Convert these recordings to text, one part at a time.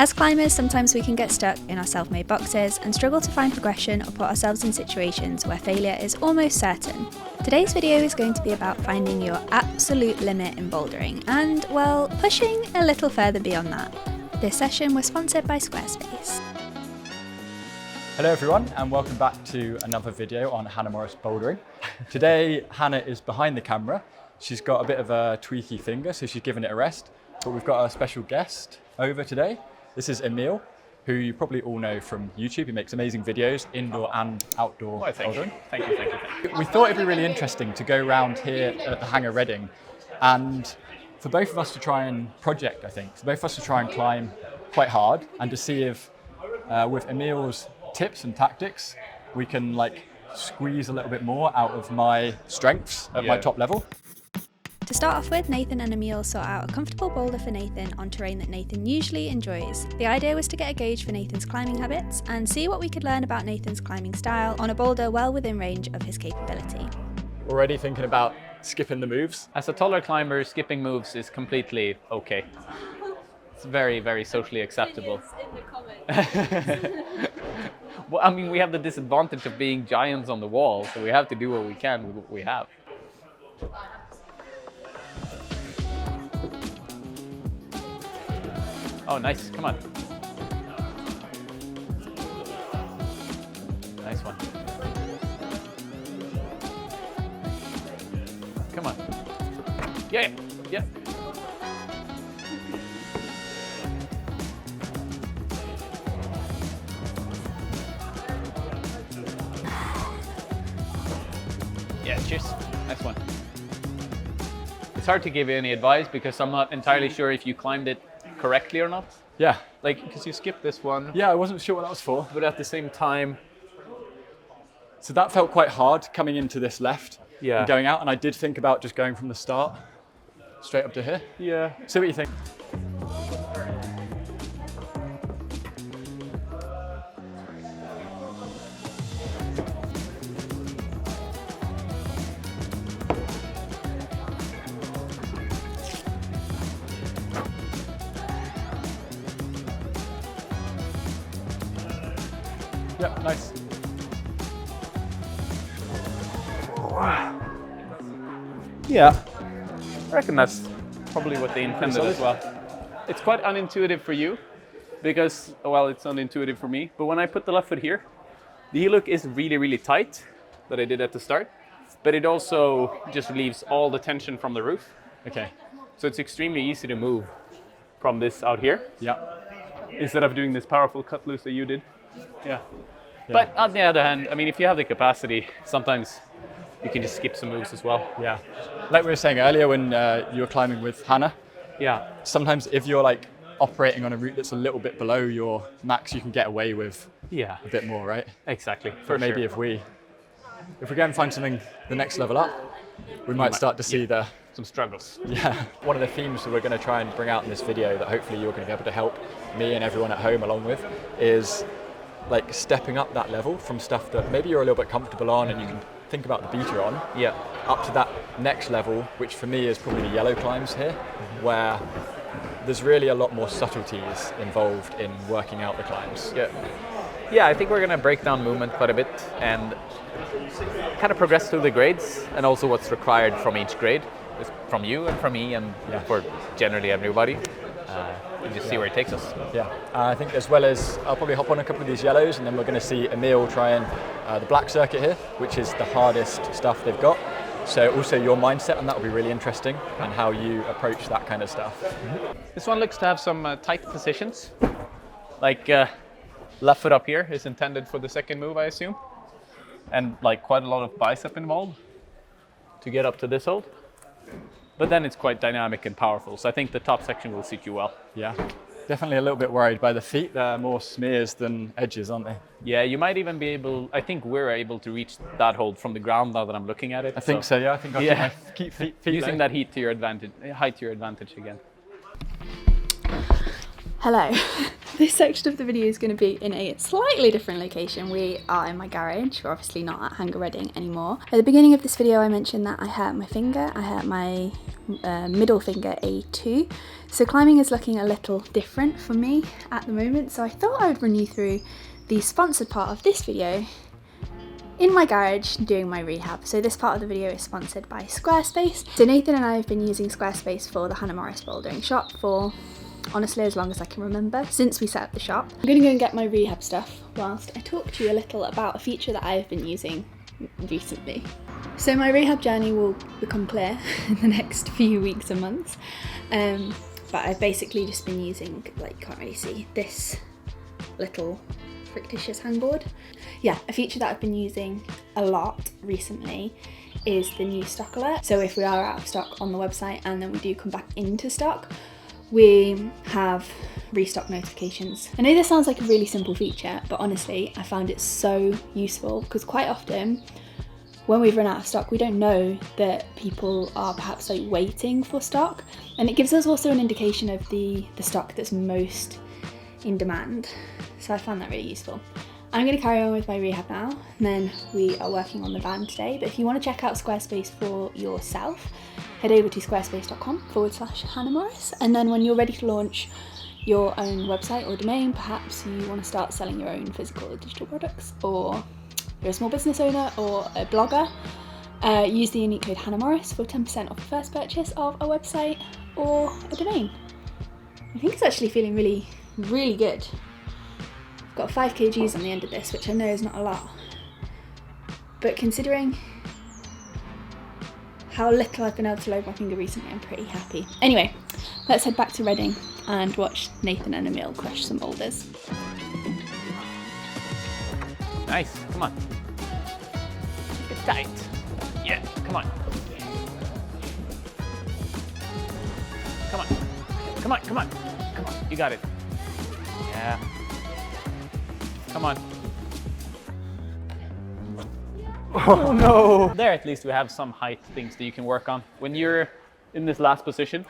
As climbers, sometimes we can get stuck in our self-made boxes and struggle to find progression or put ourselves in situations where failure is almost certain. Today's video is going to be about finding your absolute limit in bouldering and, well, pushing a little further beyond that. This session was sponsored by Squarespace. Hello everyone and welcome back to another video on Hannah Morris bouldering. Today Hannah is behind the camera. She's got a bit of a tweaky finger, so she's given it a rest. But we've got a special guest over today. This is Emil, who you probably all know from YouTube. He makes amazing videos, indoor and outdoor bouldering. Thank you. We thought it'd be really interesting to go around here at the Hangar Reading and for both of us to try and project, I think, for both of us to try and climb quite hard and to see if with Emil's tips and tactics, we can like squeeze a little bit more out of my strengths at my top level. To start off with, Nathan and Emil sought out a comfortable boulder for Nathan on terrain that Nathan usually enjoys. The idea was to get a gauge for Nathan's climbing habits and see what we could learn about Nathan's climbing style on a boulder well within range of his capability. Already thinking about skipping the moves? As a taller climber, skipping moves is completely okay. It's very, very socially acceptable. Well, I mean, we have the disadvantage of being giants on the wall, so we have to do what we can with what we have. Oh, nice. Come on. Nice one. Come on. Yeah. Yeah, cheers. Nice one. It's hard to give you any advice because I'm not entirely sure if you climbed it correctly or not. Yeah. Like, because you skipped this one. Yeah, I wasn't sure what that was for. But at the same time... So that felt quite hard coming into this left Yeah. and going out, and I did think about just going from the start straight up to here. Yeah. See what you think. Yeah, nice. Yeah. I reckon that's probably what they intended as well. It's quite unintuitive for you because, well, it's unintuitive for me. But when I put the left foot here, the heel hook is really, really tight that I did at the start. But it also just leaves all the tension from the roof. Okay. So it's extremely easy to move from this out here. Yeah. Instead of doing this powerful cut loose that you did. Yeah. But on the other hand, I mean, if you have the capacity, sometimes you can just skip some moves as well. Yeah. Like we were saying earlier when you were climbing with Hannah, Yeah. sometimes if you're like operating on a route that's a little bit below your max, you can get away with Yeah. a bit more, right? Exactly. But maybe if we go and find something the next level up, we might start to see some struggles. Yeah. One of the themes that we're going to try and bring out in this video that hopefully you're going to be able to help me and everyone at home along with is like stepping up that level from stuff that maybe you're a little bit comfortable on and you can think about the beater on, Yeah. up to that next level, which for me is probably the yellow climbs here, where there's really a lot more subtleties involved in working out the climbs. Yeah, I think we're going to break down movement quite a bit and kind of progress through the grades and also what's required from each grade, from you and from me and for generally everybody. And just see where it takes us. Yeah, I think as well as I'll probably hop on a couple of these yellows and then we're going to see Emil try and the black circuit here, which is the hardest stuff they've got. So also your mindset, and that will be really interesting, and how you approach that kind of stuff. This one looks to have some tight positions. Like left foot up here is intended for the second move, I assume. And like quite a lot of bicep involved to get up to this hold. But then it's quite dynamic and powerful, so I think the top section will suit you well. Yeah, definitely a little bit worried by the feet. They're more smears than edges, aren't they? Yeah, you might even be able, I think we're able to reach that hold from the ground now that I'm looking at it. I think so, yeah. I think I'll keep feet using low. that height to your advantage again. Hello. This section of the video is going to be in a slightly different location. We are in my garage. We're obviously not at Hangar Reading anymore. At the beginning of this video I mentioned that I hurt my finger. I hurt my middle finger A2. So climbing is looking a little different for me at the moment. So I thought I would run you through the sponsored part of this video in my garage doing my rehab. So this part of the video is sponsored by Squarespace. So Nathan and I have been using Squarespace for the Hannah Morris bouldering shop for honestly as long as I can remember, since we set up the shop. I'm gonna go and get my rehab stuff whilst I talk to you a little about a feature that I have been using recently. So my rehab journey will become clear in the next few weeks and months, but I've basically just been using, like, can't really see, this little fictitious hangboard. Yeah, a feature that I've been using a lot recently is the new stock alert. So if we are out of stock on the website and then we do come back into stock, we have restock notifications. I know this sounds like a really simple feature, but honestly, I found it so useful because quite often when we've run out of stock, we don't know that people are perhaps like waiting for stock, and it gives us also an indication of the stock that's most in demand. So I found that really useful. I'm going to carry on with my rehab now, and then we are working on the van today. But if you want to check out Squarespace for yourself, head over to squarespace.com/Hannah Morris, and then when you're ready to launch your own website or domain, perhaps you want to start selling your own physical or digital products, or you're a small business owner or a blogger, use the unique code Hannah Morris for 10% off the first purchase of a website or a domain. I think it's actually feeling really, really good. Got 5 kgs on the end of this, which I know is not a lot, but considering how little I've been able to load my finger recently, I'm pretty happy. Anyway, let's head back to Reading and watch Nathan and Emil crush some boulders. Nice, come on. Keep it tight. Yeah, come on. Come on, come on, come on. Come on, you got it. Yeah. Come on. Oh no! There at least we have some height things that you can work on. When you're in this last position,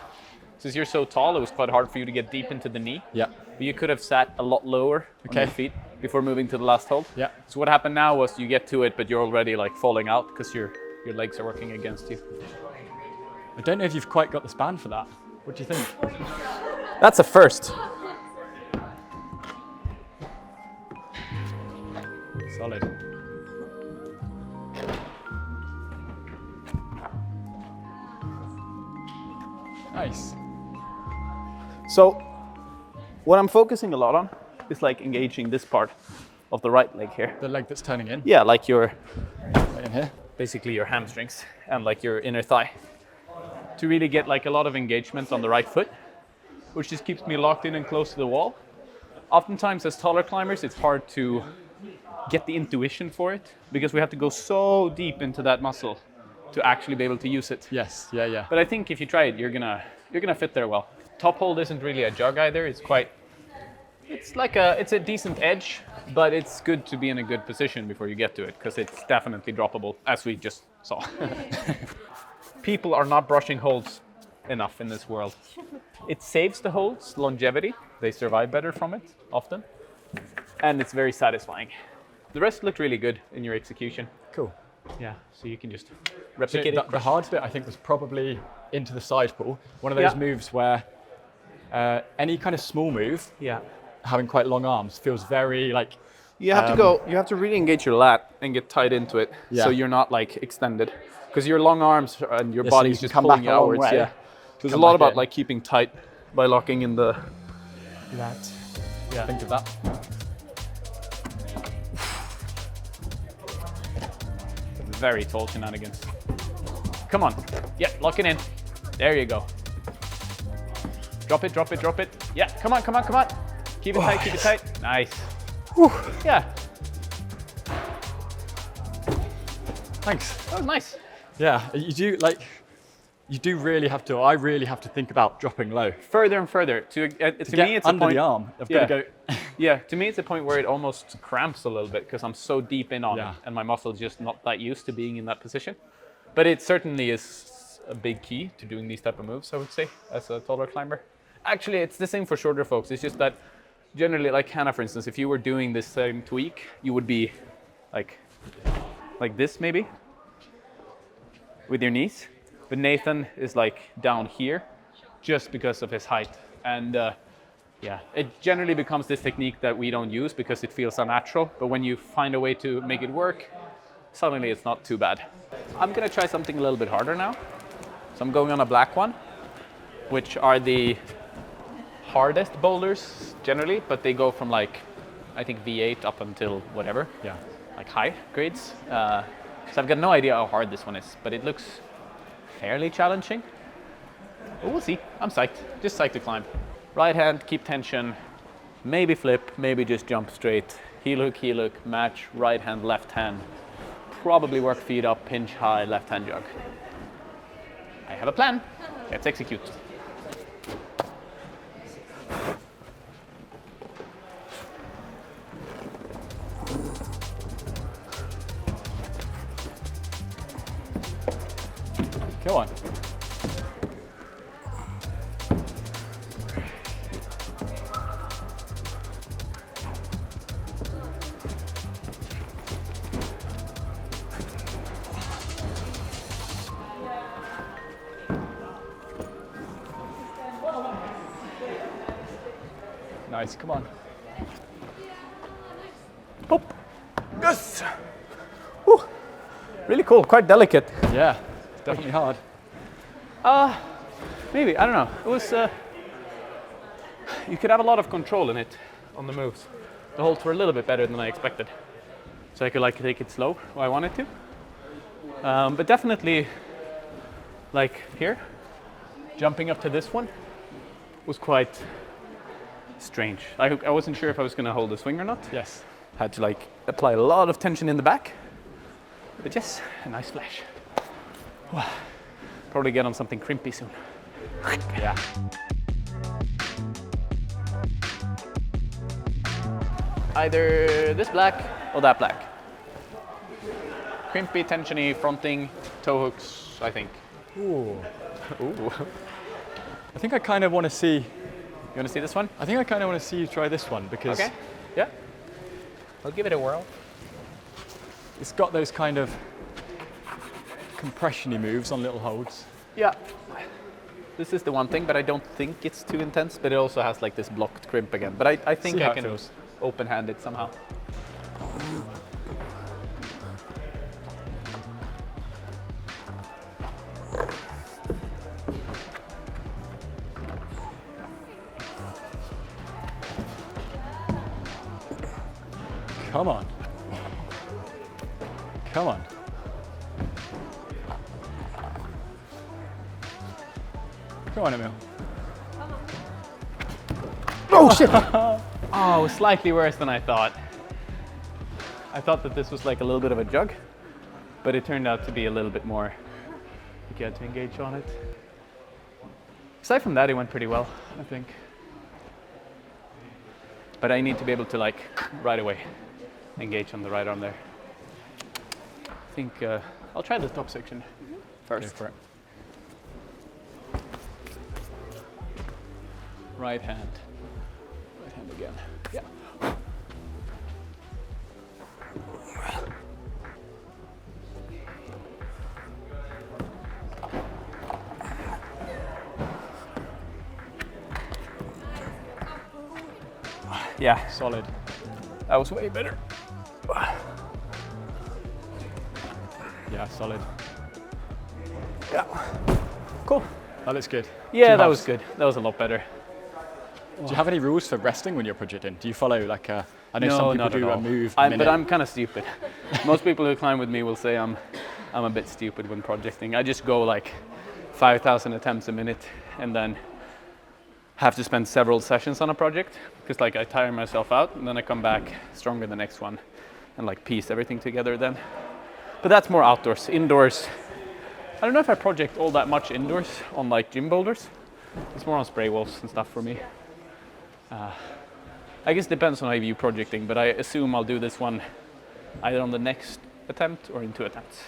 since you're so tall, it was quite hard for you to get deep into the knee. Yeah. But you could have sat a lot lower on your feet before moving to the last hold. Yeah. So what happened now was you get to it, but you're already like falling out because your legs are working against you. I don't know if you've quite got the span for that. What do you think? That's a first. Solid. Nice. So what I'm focusing a lot on is like engaging this part of the right leg here. The leg that's turning in? Yeah, like your, Right in here? basically your hamstrings and like your inner thigh, to really get like a lot of engagement on the right foot, which just keeps me locked in and close to the wall. Oftentimes as taller climbers, it's hard to get the intuition for it because we have to go so deep into that muscle to actually be able to use it. Yes, yeah. But I think if you try it, you're gonna fit there well. Top hold isn't really a jug either. It's a decent edge, but it's good to be in a good position before you get to it because it's definitely droppable, as we just saw. People are not brushing holds enough in this world. It saves the holds longevity. They survive better from it often, and it's very satisfying. The rest looked really good in your execution. Cool. Yeah, so you can just So replicate it. the hard bit, I think, was probably into the side pull. One of those moves where any kind of small move, having quite long arms, feels very like... You have to really engage your lat and get tight into it, so you're not like extended. Because your long arms and your body's just pulling you outwards. Yeah. So there's a lot about like keeping tight by locking in the lat. Yeah. Think of that. Very tall shenanigans. Come on. Yeah, lock it in. There you go. Drop it, drop it, drop it. Yeah, come on, come on, come on. Keep it tight, keep it tight. Nice. Whew. Yeah. Thanks. That was nice. Yeah, you do really have to, I really have to think about dropping low. Further and further. To me, it's under a point, the arm. I've got to go. Yeah, to me, it's a point where it almost cramps a little bit because I'm so deep in on it and my muscle's just not that used to being in that position. But it certainly is a big key to doing these type of moves, I would say, as a taller climber. Actually, it's the same for shorter folks. It's just that generally, like Hannah, for instance, if you were doing this same tweak, you would be like this maybe with your knees. But Nathan is like down here just because of his height. And yeah, it generally becomes this technique that we don't use because it feels unnatural. But when you find a way to make it work, suddenly it's not too bad. I'm gonna try something a little bit harder now. So I'm going on a black one, which are the hardest boulders generally, but they go from like, I think V8 up until whatever. Yeah. Like high grades. So I've got no idea how hard this one is, but it looks fairly challenging. But we'll see. I'm psyched. Just psyched to climb. Right hand, keep tension. Maybe flip, maybe just jump straight. Heel hook, match, right hand, left hand. Probably work feet up, pinch high, left hand jog. I have a plan. Let's execute. Go on. Nice, come on. Hop. Yes. Whew. Really cool, quite delicate. Yeah, it's definitely hard. Maybe, I don't know. It was, you could have a lot of control in it on the moves. The holds were a little bit better than I expected. So I could like take it slow if I wanted to. But definitely, like here, jumping up to this one was quite strange. I wasn't sure if I was gonna hold the swing or not. Yes. Had to like apply a lot of tension in the back. But yes, a nice flash. Probably get on something crimpy soon. Yeah. Either this black or that black. Crimpy, tensiony, fronting, toe hooks, I think. Ooh. Ooh. I think I kind of want to see. You want to see this one? I think I kind of want to see you try this one because Okay. Yeah. I'll give it a whirl. it's got those kind of compression-y moves on little holds. Yeah. This is the one thing, but I don't think it's too intense. But it also has like this blocked crimp again. But I think See I how it can feels. open-hand it somehow. Come on. Come on. Come on, Emil. Oh shit! Oh, it was slightly worse than I thought. I thought that this was like a little bit of a jug, but it turned out to be a little bit more. You had to engage on it. Aside from that, it went pretty well, I think. But I need to be able to like right away engage on the right arm there. I think I'll try the top section first. Go for it. Right hand. Right hand again. Yeah. Yeah, Solid. that was way better. Yeah, solid. Yeah. Cool. That looks good. Yeah, Two that halves. was good. That was a lot better. Do you have any rules for resting when you're projecting? Do you follow like a? I know No, some people not at do a all. move. But minute. I'm kind of stupid. Most people who climb with me will say I'm a bit stupid when projecting. I just go like 5,000 attempts a minute and then have to spend several sessions on a project because like I tire myself out and then I come back stronger the next one and like piece everything together then. But that's more outdoors. Indoors, I don't know if I project all that much indoors on like gym boulders. It's more on spray walls and stuff for me. I guess it depends on how you projecting, but I assume I'll do this one either on the next attempt or in 2 attempts.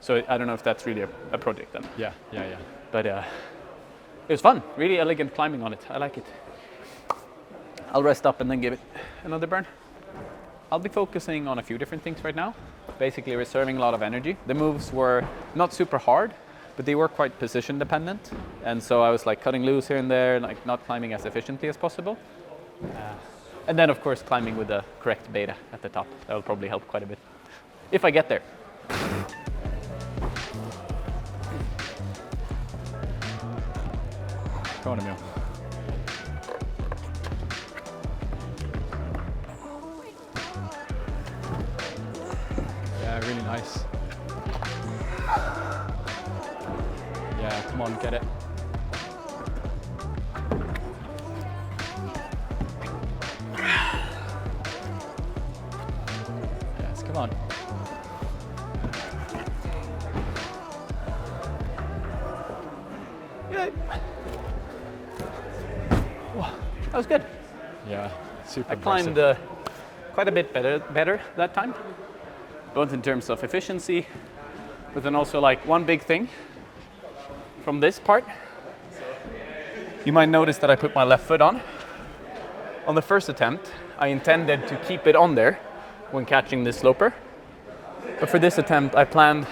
So I don't know if that's really a project then. Yeah. But It was fun, really elegant climbing on it. I like it. I'll rest up and then give it another burn. I'll be focusing on a few different things right now. Basically reserving a lot of energy. The moves were not super hard, but they were quite position dependent. And so I was like cutting loose here and there, like not climbing as efficiently as possible. And then of course climbing with the correct beta at the top. That will probably help quite a bit. If I get there. Go on, Emil. Yeah, really nice. Yeah, come on, get it. Yes, come on. Yeah. That was good. Yeah, super I climbed quite a bit better that time, both in terms of efficiency, but then also like one big thing from this part. You might notice that I put my left foot on. On the first attempt, I intended to keep it on there when catching this sloper. But for this attempt, I planned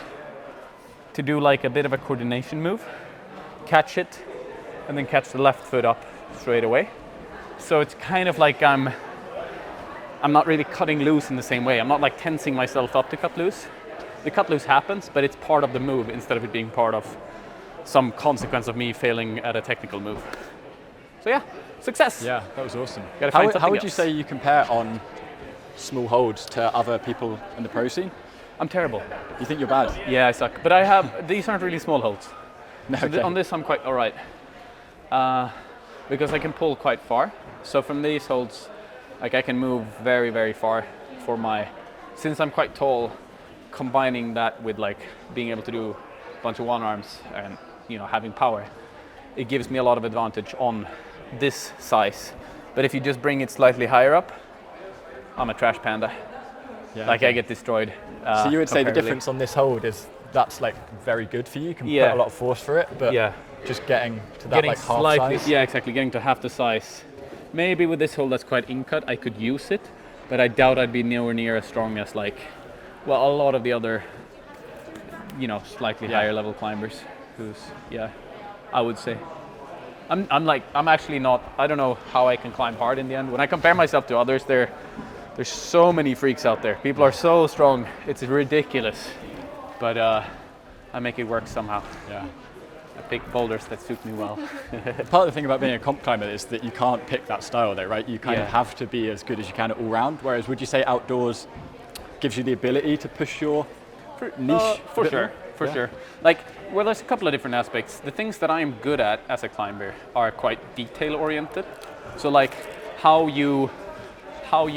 to do like a bit of a coordination move, catch it, and then catch the left foot up straight away. So it's kind of like I'm not really cutting loose in the same way. I'm not like tensing myself up to cut loose. The cut loose happens, but it's part of the move instead of it being part of some consequence of me failing at a technical move. So yeah, success. Yeah, that was awesome. How would you say you compare on small holds to other people in the pro scene? I'm terrible. You think you're bad? Yeah, I suck. But I have, these aren't really small holds. No, So okay. on this I'm quite all right. Because I can pull quite far. So from these holds, like I can move very, very far for my, since I'm quite tall, combining that with like being able to do a bunch of one arms and, you know, having power, it gives me a lot of advantage on this size. But if you just bring it slightly higher up, I'm a trash panda. Yeah, Like okay. I get destroyed. So you would say the comparatively. difference on this hold is that's like very good for you. You can Yeah. put a lot of force for it, but Yeah. just getting to that Getting like half slightly, size. yeah, exactly. Getting to half the size. Maybe with this hold that's quite in-cut, I could use it, but I doubt I'd be nowhere near as strong as like, well, a lot of the other, you know, slightly Yeah. higher level climbers. Who's, yeah, I would say. I'm actually not. I don't know how I can climb hard in the end. When I compare myself to others, there's so many freaks out there. People are so strong. It's ridiculous, but I make it work somehow. Yeah. I pick boulders that suit me well. Part of the thing about being a comp climber is that you can't pick that style though, right? You kind of Yeah. have to be as good as you can all round. Whereas would you say outdoors gives you the ability to push your niche? a For bit sure, more? for Yeah. sure. Like, well, there's a couple of different aspects. The things that I'm good at as a climber are quite detail oriented. So like how you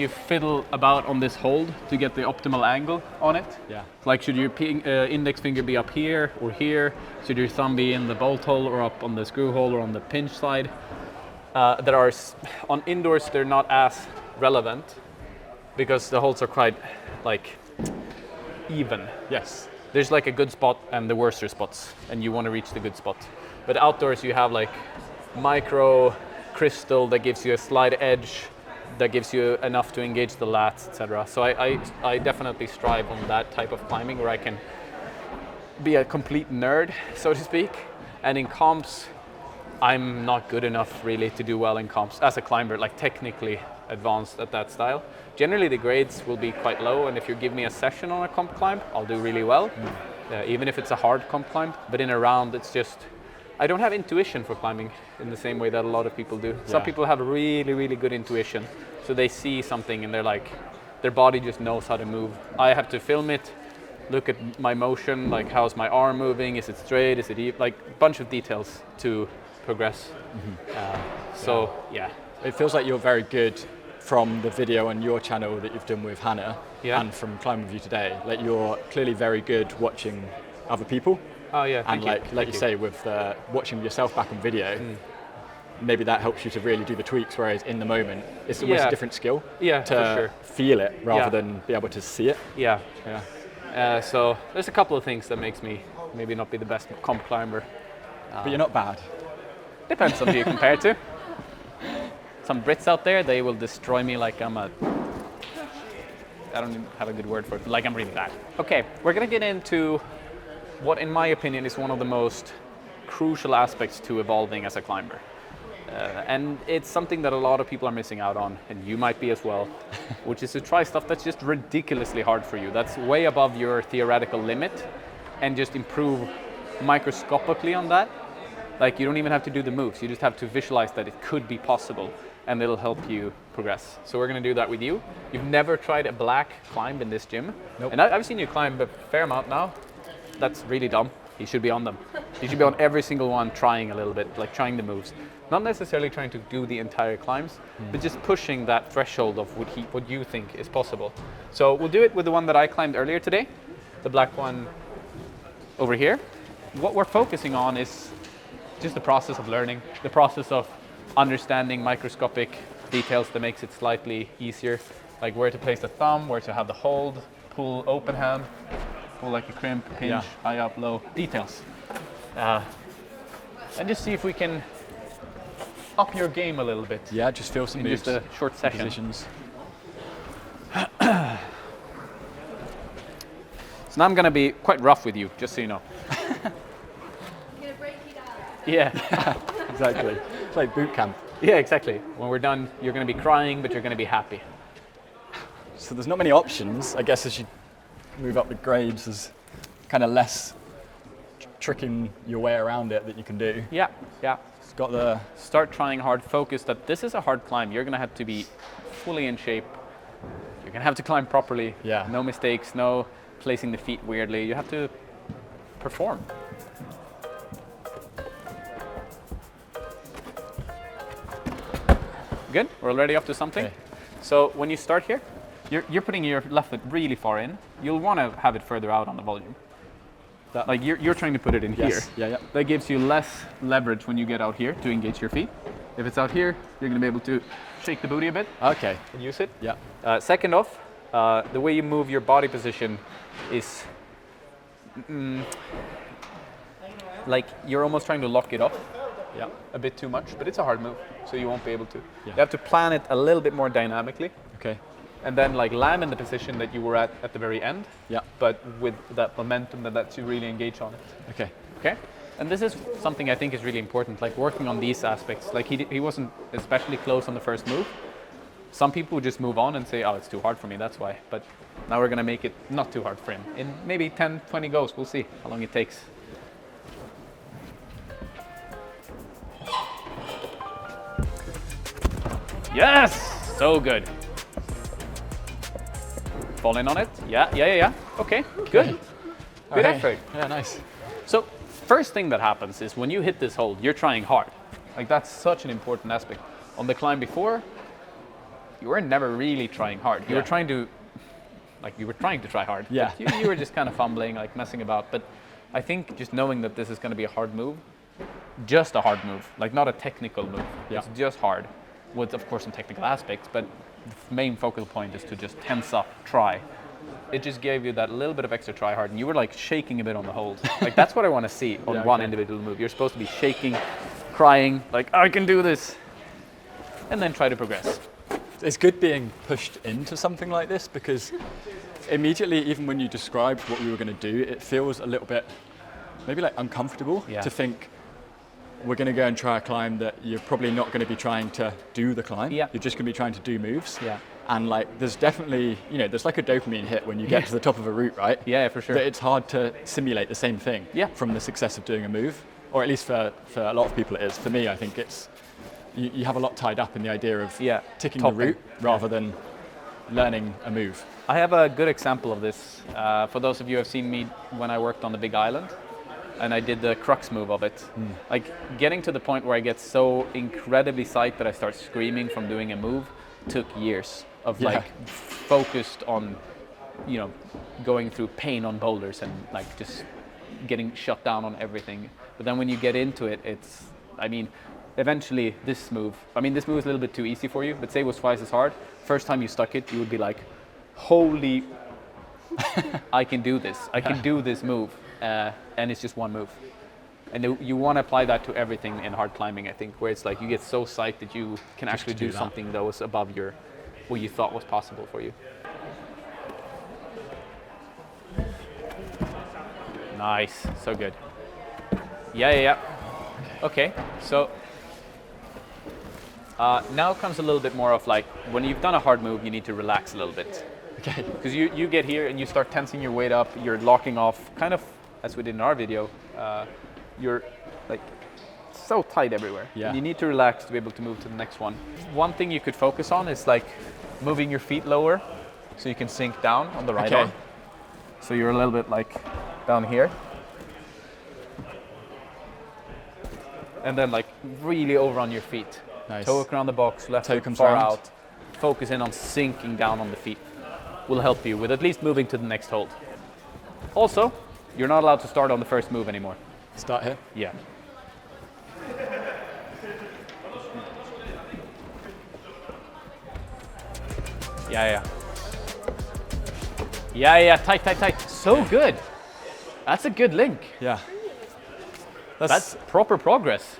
fiddle about on this hold to get the optimal angle on it. Yeah. Like should your index finger be up here or here? Should your thumb be in the bolt hole or up on the screw hole or on the pinch side? On indoors, they're not as relevant because the holes are quite like even. Yes. There's like a good spot and the worser spots, and you want to reach the good spot. But outdoors, you have like micro crystal that gives you a slight edge, that gives you enough to engage the lats, etc. So I definitely strive on that type of climbing where I can be a complete nerd, so to speak. And in comps, I'm not good enough really to do well in comps as a climber, like technically advanced at that style. Generally the grades will be quite low, and if you give me a session on a comp climb, I'll do really well, even if it's a hard comp climb. But in a round, it's just, I don't have intuition for climbing in the same way that a lot of people do. Some Yeah. people have really, really good intuition. So they see something and they're like, their body just knows how to move. I have to film it, look at my motion, like how's my arm moving, is it straight, is it even, like a bunch of details to progress. So yeah. It feels like you're very good from the video on your channel that you've done with Hannah Yeah. and from Climbing with You today. Like you're clearly very good watching other people. Oh yeah, And thank like Thank you say, with watching yourself back on video, maybe that helps you to really do the tweaks, whereas in the moment, it's almost Yeah. a different skill Yeah, to for sure. feel it rather Yeah. than be able to see it. Yeah. Yeah. So there's a couple of things that makes me maybe not be the best comp climber. But you're not bad. Depends on who you compare to. Some Brits out there, they will destroy me like I don't even have a good word for it, like I'm really bad. Okay, we're gonna get into what, in my opinion, is one of the most crucial aspects to evolving as a climber. And it's something that a lot of people are missing out on, and you might be as well, which is to try stuff that's just ridiculously hard for you. That's way above your theoretical limit, and just improve microscopically on that. Like, you don't even have to do the moves, you just have to visualize that it could be possible, and it'll help you progress. So we're gonna do that with you. You've never tried a black climb in this gym. Nope. And I've seen you climb a fair amount now. That's really dumb. You should be on them. You should be on every single one, trying a little bit, like trying the moves. Not necessarily trying to do the entire climbs, but just pushing that threshold of what you think is possible. So we'll do it with the one that I climbed earlier today, the black one over here. What we're focusing on is just the process of learning, the process of understanding microscopic details that makes it slightly easier, like where to place the thumb, where to have the hold, pull open hand, pull like a crimp, hinge, high up, low, details. And just see if we can up your game a little bit. Yeah, just feel some in moves, just a short session. positions. So now I'm gonna be quite rough with you, just so you know. Yeah. Exactly. It's like boot camp. Yeah, exactly. When we're done, you're going to be crying, but you're going to be happy. So there's not many options, I guess, as you move up the grades. There's kind of less tricking your way around it that you can do. Yeah, yeah. It's got the... Start trying hard, focus that this is a hard climb. You're going to have to be fully in shape. You're going to have to climb properly. Yeah. No mistakes, no placing the feet weirdly. You have to perform. Good, we're already up to something. Okay. So when you start here, you're putting your left foot really far in. You'll want to have it further out on the volume. That, like you're trying to put it in yes. here. Yeah. That gives you less leverage when you get out here to engage your feet. If it's out here, you're going to be able to shake the booty a bit. Okay. And use it. Yeah. Second off, the way you move your body position is like you're almost trying to lock it up. Yeah. A bit too much, but it's a hard move, so you won't be able to. Yeah. You have to plan it a little bit more dynamically. Okay. And then like land in the position that you were at the very end. Yeah. But with that momentum that lets you really engage on it. Okay. Okay. And this is something I think is really important, like working on these aspects. Like he wasn't especially close on the first move. Some people would just move on and say, oh, it's too hard for me, that's why. But now we're gonna make it not too hard for him. In maybe 10, 20 goes, we'll see how long it takes. Yes! So good. Fall in on it. Yeah. Okay, good. Good effort. Yeah, nice. So, first thing that happens is when you hit this hold, you're trying hard. Like, that's such an important aspect. On the climb before, you were never really trying hard. You were trying to, try hard. Yeah. But you were just kind of fumbling, like messing about. But I think just knowing that this is going to be a hard move, just a hard move, like not a technical move. Yeah. It's just hard, with of course some technical aspects, but the main focal point is to just tense up, try. It just gave you that little bit of extra try hard, and you were like shaking a bit on the hold. Like that's what I want to see on one individual move. You're supposed to be shaking, crying, like I can do this, and then try to progress. It's good being pushed into something like this because immediately, even when you described what we were going to do, it feels a little bit maybe like uncomfortable to think we're going to go and try a climb that you're probably not going to be trying to do the climb. Yeah. You're just going to be trying to do moves. Yeah. And like, there's definitely, there's like a dopamine hit when you get to the top of a route, right? Yeah, for sure. That it's hard to simulate the same thing from the success of doing a move, or at least for a lot of people it is. For me, I think it's, you have a lot tied up in the idea of ticking the route rather than learning a move. I have a good example of this. For those of you who have seen me when I worked on the Big Island, and I did the crux move of it. Like getting to the point where I get so incredibly psyched that I start screaming from doing a move took years of like focused on, going through pain on boulders and like just getting shut down on everything. But then when you get into it, eventually this move is a little bit too easy for you, but say it was twice as hard. First time you stuck it, you would be like, holy, I can do this. I can do this move. And it's just one move. And you want to apply that to everything in hard climbing, I think, where it's like you get so psyched that you can actually do something that was above what you thought was possible for you. Nice, so good. Yeah. Okay, so now comes a little bit more of like, when you've done a hard move, you need to relax a little bit. Okay. Because you get here and you start tensing your weight up, you're locking off, kind of as we did in our video. You're like so tight everywhere. Yeah. And you need to relax to be able to move to the next one. One thing you could focus on is like moving your feet lower so you can sink down on the right arm. So you're a little bit like down here. And then like really over on your feet. Nice. Toe around the box, left toe foot comes far round. out. Focus in on sinking down on the feet. Will help you with at least moving to the next hold. Also, you're not allowed to start on the first move anymore. Start here? Yeah. Yeah, tight. So good. That's a good link. Yeah. That's proper progress.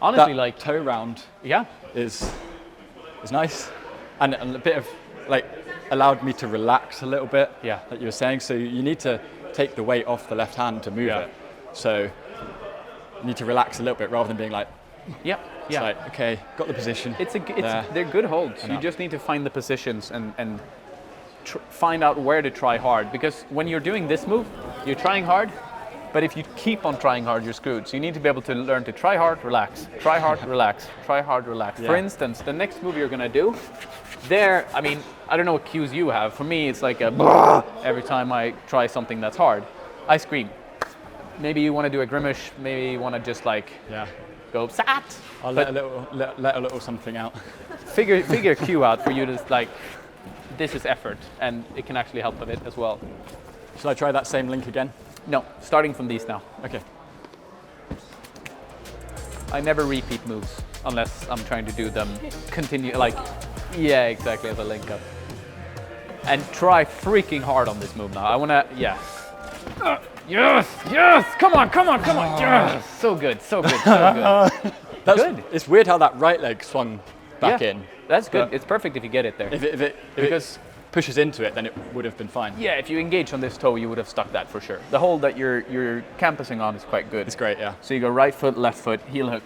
Honestly, that like toe round yeah, is nice, and a bit of like allowed me to relax a little bit. Yeah. Like you were saying, so you need to take the weight off the left hand to move Yeah. it. So you need to relax a little bit rather than being like, yeah. it's like, okay, got the position. They're good holds. You just need to find the positions and find out where to try hard. Because when you're doing this move, you're trying hard, but if you keep on trying hard, you're screwed. So you need to be able to learn to try hard, relax, try hard, relax, try hard, relax. Yeah. For instance, the next move you're gonna do, there, I mean, I don't know what cues you have. For me, it's like a every time I try something that's hard, I scream. Maybe you want to do a grimace. Maybe you want to just like go sat. I'll let a little something out. Figure a cue out for you to like. This is effort, and it can actually help a bit as well. Shall I try that same link again? No, starting from these now. Okay. I never repeat moves unless I'm trying to do them continue like, yeah, exactly, as a link up. And try freaking hard on this move now. I wanna, yes, come on, yes, so good. That's good. It's weird how that right leg swung back in. That's good. It's perfect if you get it there. If it pushes into it, then it would have been fine. Yeah, if you engage on this toe, you would have stuck that for sure. The hold that you're campusing on is quite good. It's great, yeah. So you go right foot, left foot, heel hook.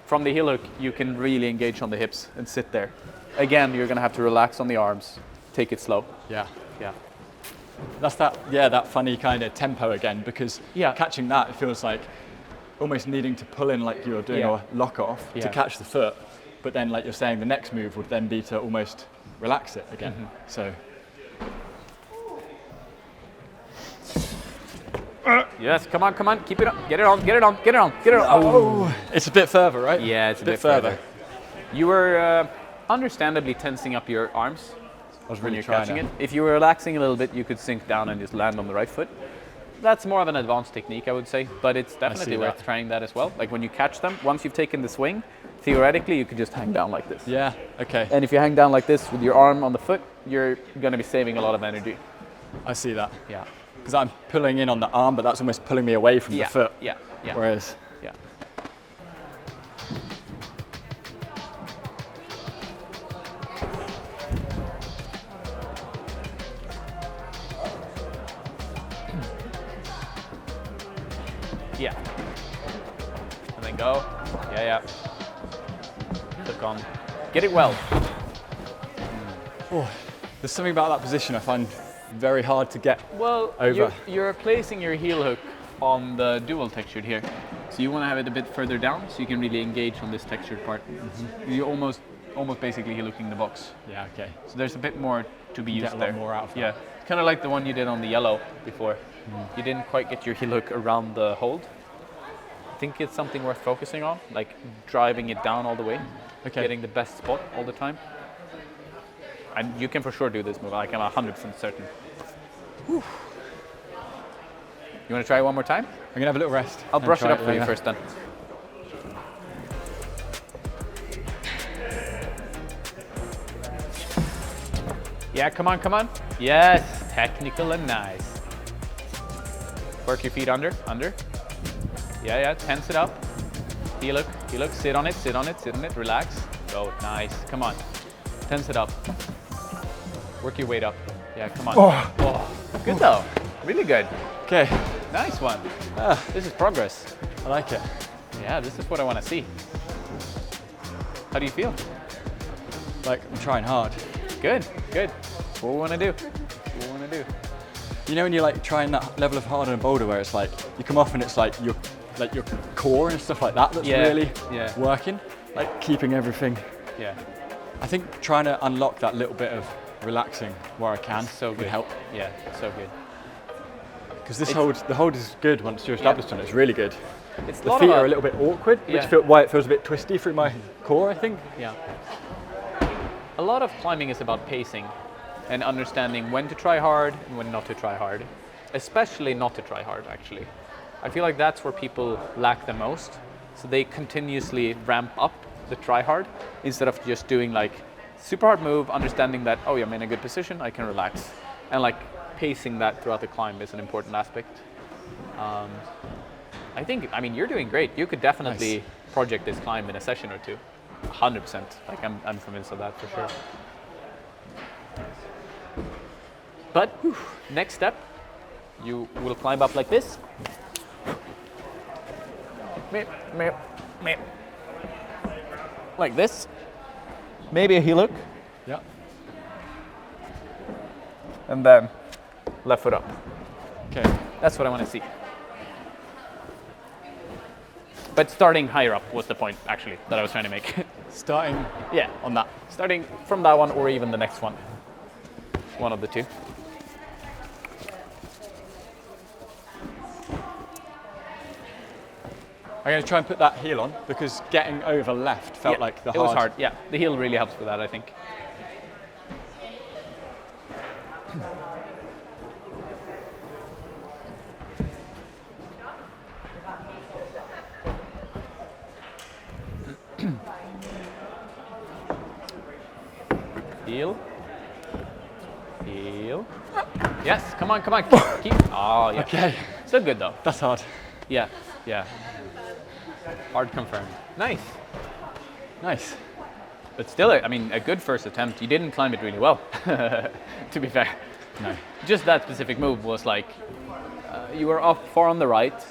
From the heel hook, you can really engage on the hips and sit there. Again, you're gonna have to relax on the arms, take it slow. Yeah. Yeah. That's that funny kind of tempo again, because catching that, it feels like almost needing to pull in like you're doing a lock off to catch the foot. But then, like you're saying, the next move would then be to almost relax it again. Mm-hmm. So. Yes, come on, keep it up, get it on. Oh, it's a bit further, right? Yeah, it's a bit further. You were understandably tensing up your arms. I was when really you're trying catching it. If you were relaxing a little bit, you could sink down and just land on the right foot. That's more of an advanced technique, I would say, but it's definitely worth trying that as well. Like when you catch them, once you've taken the swing, theoretically you could just hang down like this. Yeah, okay. And if you hang down like this with your arm on the foot, you're going to be saving a lot of energy. I see that. Yeah. Because I'm pulling in on the arm, but that's almost pulling me away from the foot. Yeah. Whereas... Yeah. Yeah. And then go. Yeah. Click on. Get it well. Oh, there's something about that position I find very hard to get over. You're placing your heel hook on the dual textured here. So you want to have it a bit further down so you can really engage on this textured part. Mm-hmm. You're almost basically heel hooking the box. Yeah, okay. So there's a bit more to be used there. Get a lot more out of that. Yeah, kind of like the one you did on the yellow before. You didn't quite get your heel hook around the hold. I think it's something worth focusing on, like driving it down all the way, getting the best spot all the time. And you can for sure do this move, like I'm 100% certain. Whew. You want to try it one more time? I'm going to have a little rest. I'll brush it up for you first then. Yeah, come on. Yes, technical and nice. Work your feet under. Yeah, tense it up. Heel hook, sit on it, relax. Go, nice, come on. Tense it up. Work your weight up. Yeah, come on. Oh. Good though, really good. Okay. Nice one. This is progress. I like it. Yeah, this is what I want to see. How do you feel? Like, I'm trying hard. Good. That's what we want to do. You know when you're like trying that level of hard on a boulder where it's like, you come off and it's like your core and stuff like that that's really working, like keeping everything. Yeah. I think trying to unlock that little bit of relaxing where I can would help. Yeah, so good. Because the hold is good once you're established on it. It's really good. The feet are a little bit awkward, which why it feels a bit twisty through my core, I think. Yeah. A lot of climbing is about pacing and understanding when to try hard and when not to try hard. Especially not to try hard, actually. I feel like that's where people lack the most. So they continuously ramp up the try hard instead of just doing like super hard move, understanding that, oh, I'm in a good position, I can relax. And like pacing that throughout the climb is an important aspect. I mean, you're doing great. You could definitely project this climb in a session or two. 100%. Like I'm convinced of that for sure. But next step, you will climb up like this. Like this. Maybe a heel hook. Yeah. And then left foot up. Okay. That's what I want to see. But starting higher up was the point, actually, that I was trying to make. Starting on that. Starting from that one or even the next one. One of the two. I'm going to try and put that heel on because getting over left felt like the hard. It was hard, yeah. The heel really helps with that, I think. Heel. Yes, come on. Keep. Oh, yeah. Okay. Still good though. That's hard. Yeah. Hard confirmed. Nice. But still, a good first attempt. You didn't climb it really well, to be fair. No. Just that specific move was like, you were off far on the right,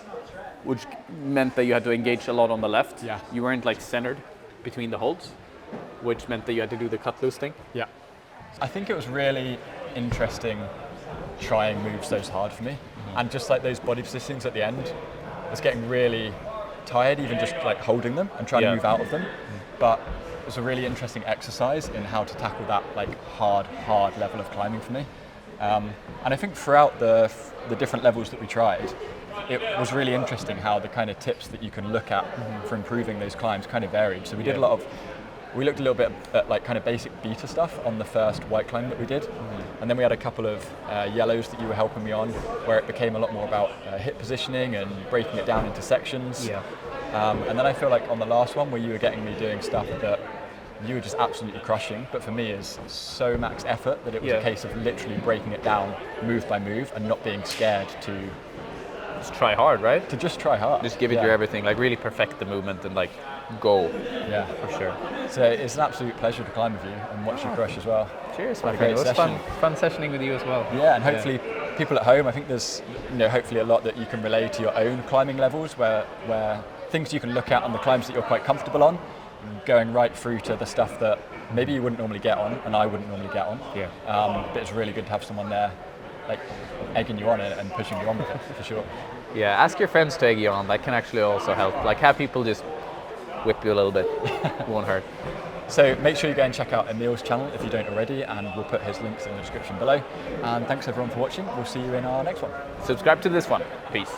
which meant that you had to engage a lot on the left. Yeah. You weren't like centered between the holds, which meant that you had to do the cut loose thing. Yeah. I think it was really interesting trying moves those hard for me. Mm-hmm. And just like those body positionings at the end, I was getting really tired even just like holding them and trying to move out of them. But it was a really interesting exercise in how to tackle that like hard level of climbing for me. And I think throughout the different levels that we tried, it was really interesting how the kind of tips that you can look at for improving those climbs kind of varied. So we looked a little bit at like kind of basic beta stuff on the first white climb that we did. And then we had a couple of yellows that you were helping me on where it became a lot more about hip positioning and breaking it down into sections. Yeah. And then I feel like on the last one where you were getting me doing stuff that you were just absolutely crushing, but for me is so max effort that it was a case of literally breaking it down move by move and not being scared to just try hard, right? To just try hard. Just give it your everything, like really perfect the movement and like go. Yeah, for sure. So it's an absolute pleasure to climb with you and watch you crush as well. Cheers, man. It was fun sessioning with you as well. Yeah, and hopefully people at home, I think there's hopefully a lot that you can relay to your own climbing levels where things you can look at on the climbs that you're quite comfortable on, going right through to the stuff that maybe you wouldn't normally get on and I wouldn't normally get on. Yeah. But it's really good to have someone there like egging you on and pushing you on with it, for sure. Yeah, ask your friends to egg you on. That can actually also help. Like have people just whip you a little bit. It won't hurt. So make sure you go and check out Emil's channel if you don't already, and we'll put his links in the description below. And thanks everyone for watching. We'll see you in our next one. Subscribe to this one. Peace.